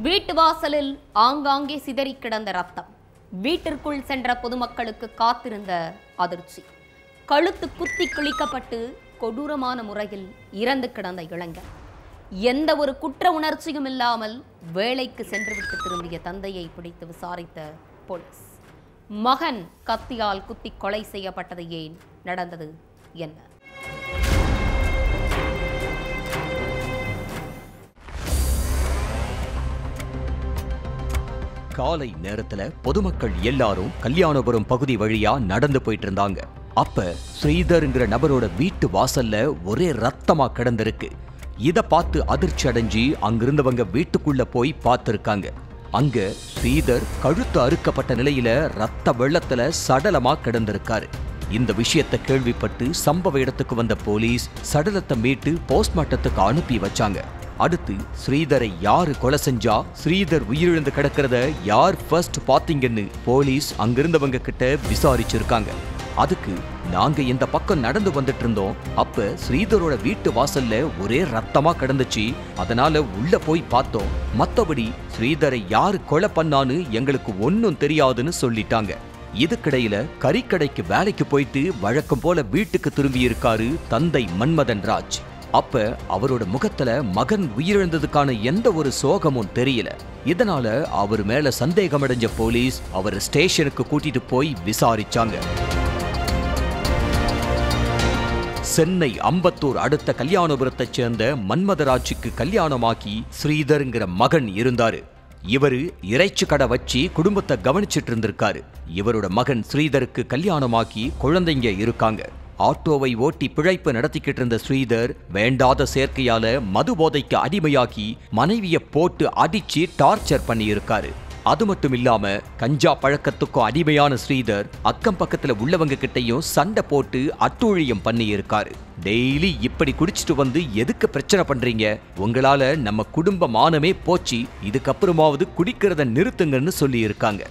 வீட்டு வாசலில் ஆங்காங்கே சிதறி கிடந்த ரத்தம். வீட்டிற்குள் சென்ற பொதுமக்களுக்கு காத்திருந்த அதிர்ச்சி. கழுத்து குத்தி கிழிக்கப்பட்டு கொடூரமான முறையில் இறந்து கிடந்த இளைஞர். எந்த ஒரு குற்ற உணர்ச்சியும் இல்லாமல் வேலைக்கு சென்றுவிட்டு திரும்பிய தந்தையை பிடித்து விசாரித்த போலீஸ். மகன் கத்தியால் குத்தி கொலை செய்யப்பட்டது ஏன், நடந்தது என்ன? காலை நேரத்துல பொதுமக்கள் எல்லாரும் கல்யாணபுரம் பகுதி வழியா நடந்து போயிட்டு இருந்தாங்க. அப்ப ஸ்ரீதர்ங்கிற நபரோட வீட்டு வாசல்ல ஒரே ரத்தமா கிடந்திருக்கு. இத பார்த்து அதிர்ச்சி அடைஞ்சு அங்கிருந்தவங்க வீட்டுக்குள்ள போய் பார்த்திருக்காங்க. அங்க ஸ்ரீதர் கழுத்து அறுக்கப்பட்ட நிலையில ரத்த வெள்ளத்துல சடலமா கிடந்திருக்காரு. இந்த விஷயத்தை கேள்விப்பட்டு சம்பவ இடத்துக்கு வந்த போலீஸ் சடலத்தை மீட்டு போஸ்ட்மார்ட்டத்துக்கு அனுப்பி வச்சாங்க. அடுத்து ஸ்ரீதரை யாரு கொலை செஞ்சா, ஸ்ரீதர் உயிரிழந்து கிடக்கிறத யார் ஃபர்ஸ்ட் பாத்தீங்கன்னு போலீஸ் அங்கிருந்தவங்க கிட்ட விசாரிச்சிருக்காங்க. அதுக்கு நாங்க இந்த பக்கம் நடந்து வந்துட்டு இருந்தோம். அப்ப ஸ்ரீதரோட வீட்டு வாசல்ல ஒரே ரத்தமா கிடந்துச்சு. அதனால உள்ள போய் பார்த்தோம். மத்தபடி ஸ்ரீதரை யாரு கொலை பண்ணான்னு எங்களுக்கு ஒன்னும் தெரியாதுன்னு சொல்லிட்டாங்க. இதுக்கிடையில கறிக்கடைக்கு வேலைக்கு போயிட்டு வழக்கம் போல வீட்டுக்கு திரும்பி இருக்காரு தந்தை மன்மதன் ராஜ். அப்ப அவரோட முகத்துல மகன் உயிரிழந்ததுக்கான எந்த ஒரு சோகமும் தெரியல. இதனால அவர் மேல சந்தேகமடைஞ்ச போலீஸ் அவர் ஸ்டேஷனுக்கு கூட்டிட்டு போய் விசாரிச்சாங்க. சென்னை அம்பத்தூர் அடுத்த கல்யாணபுரத்தைச் சேர்ந்த மன்மதராஜுக்கு கல்யாணமாக்கி ஸ்ரீதர்ங்கிற மகன் இருந்தாரு. இவரு இறைச்சி கடை வச்சு குடும்பத்தை கவனிச்சிட்டு இருந்திருக்காரு. இவரோட மகன் ஸ்ரீதருக்கு கல்யாணமாக்கி குழந்தைங்க இருக்காங்க. ஆட்டோவை ஓட்டி பிழைப்பு நடத்திக்கிட்டு இருந்த ஸ்ரீதர் வேண்டாத சேர்க்கையால மது போதைக்கு அடிமையாக்கி மனைவியை போட்டு அடிச்சு டார்ச்சர் பண்ணி இருக்காரு. அது மட்டும் இல்லாம கஞ்சா பழக்கத்துக்கும் அடிமையான ஸ்ரீதர் அக்கம் பக்கத்துல உள்ளவங்க கிட்டையும் சண்டை போட்டு அட்டூழியம் பண்ணி இருக்காரு. டெய்லி இப்படி குடிச்சிட்டு வந்து எதுக்கு பிரச்சனை பண்றீங்க, உங்களால நம்ம குடும்ப மானமே போச்சு, இதுக்கப்புறமாவது குடிக்கிறத நிறுத்துங்கன்னு சொல்லி இருக்காங்க.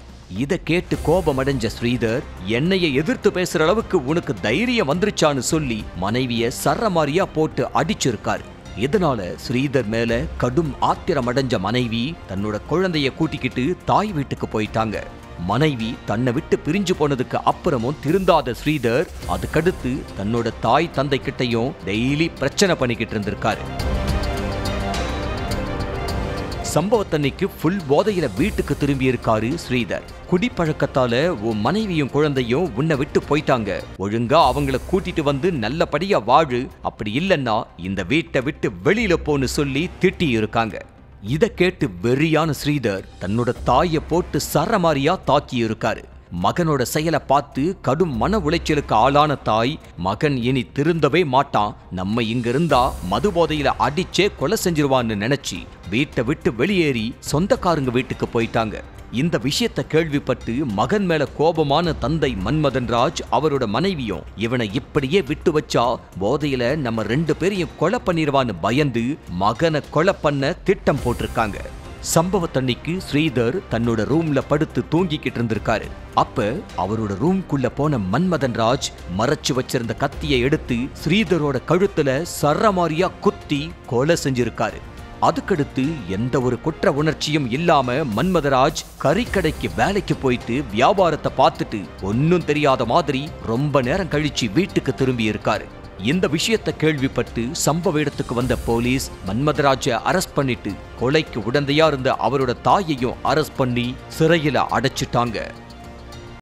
இத கேட்டு கோபம் அடைஞ்ச ஸ்ரீதர் என்னைய எதிர்த்து பேசுற அளவுக்கு உனக்கு தைரியம் வந்துருச்சான்னு சொல்லி மனைவிய சரமாரியா போட்டு அடிச்சிருக்காரு. இதனால ஸ்ரீதர் மேல கடும் ஆத்திரம் அடைஞ்ச மனைவி தன்னோட குழந்தைய கூட்டிக்கிட்டு தாய் வீட்டுக்கு போயிட்டாங்க. மனைவி தன்னை விட்டு பிரிஞ்சு போனதுக்கு அப்புறமும் திருந்தாத ஸ்ரீதர் அதுக்கடுத்து தன்னோட தாய் தந்தை கிட்டையும் டெய்லி பிரச்சனை பண்ணிக்கிட்டு இருந்திருக்காரு. சம்பவத்தன்னைக்கு ஃபுல் போதையில வீட்டுக்கு திரும்பி இருக்காரு ஸ்ரீதர். குடிப்பழக்கத்தால உன் மனைவியும் குழந்தையும் உன்னை விட்டு போயிட்டாங்க, ஒழுங்கா அவங்கள கூட்டிட்டு வந்து நல்லபடியா வாழு, அப்படி இல்லைன்னா இந்த வீட்டை விட்டு வெளியில போன்னு சொல்லி திட்டி இருக்காங்க. இத கேட்டு வெறியான ஸ்ரீதர் தன்னோட தாயை போட்டு சரமாரியா தாக்கி இருக்காரு. மகனோட செயலை பார்த்து கடும் மன உளைச்சலுக்கு ஆளான தாய், மகன் இனி திருந்தவே மாட்டான், நம்ம இங்க இருந்தா மது போதையில அடிச்சே கொலை செஞ்சிருவான்னு நினைச்சு வீட்டை விட்டு வெளியேறி சொந்தக்காரங்க வீட்டுக்கு போயிட்டாங்க. இந்த விஷயத்தை கேள்விப்பட்டு மகன் மேல கோபமான தந்தை மன்மதன் ராஜ் அவரோட மனைவியும் இவனை இப்படியே விட்டு வச்சா போதையில நம்ம 2 பேரையும் கொலை பண்ணிடுவான்னு பயந்து மகனை கொலை பண்ண திட்டம் போட்டிருக்காங்க. சம்பவத்தன்னைக்கு ஸ்ரீதர் தன்னோட ரூம்ல படுத்து தூங்கிக்கிட்டு இருந்திருக்காரு. அப்ப அவரோட ரூம்குள்ள போன மன்மதன் ராஜ் மறைச்சு வச்சிருந்த கத்தியை எடுத்து ஸ்ரீதரோட கழுத்துல சரமாரியா குத்தி கொலை செஞ்சிருக்காரு. அதுக்கடுத்து எந்த ஒரு குற்ற உணர்ச்சியும் இல்லாம மன்மதராஜ் கறிக்கடைக்கு வேலைக்கு போயிட்டு வியாபாரத்தை பார்த்துட்டு ஒன்னும் தெரியாத மாதிரி ரொம்ப நேரம் கழிச்சு வீட்டுக்கு திரும்பி இருக்காரு. இந்த விஷயத்தை கேள்விப்பட்டு சம்பவ இடத்துக்கு வந்த போலீஸ் மன்மதராஜை அரெஸ்ட் பண்ணிட்டு கொலைக்கு உடந்தையா இருந்த அவரோட தாயையும் அரெஸ்ட் பண்ணி சிறையில அடைச்சிட்டாங்க.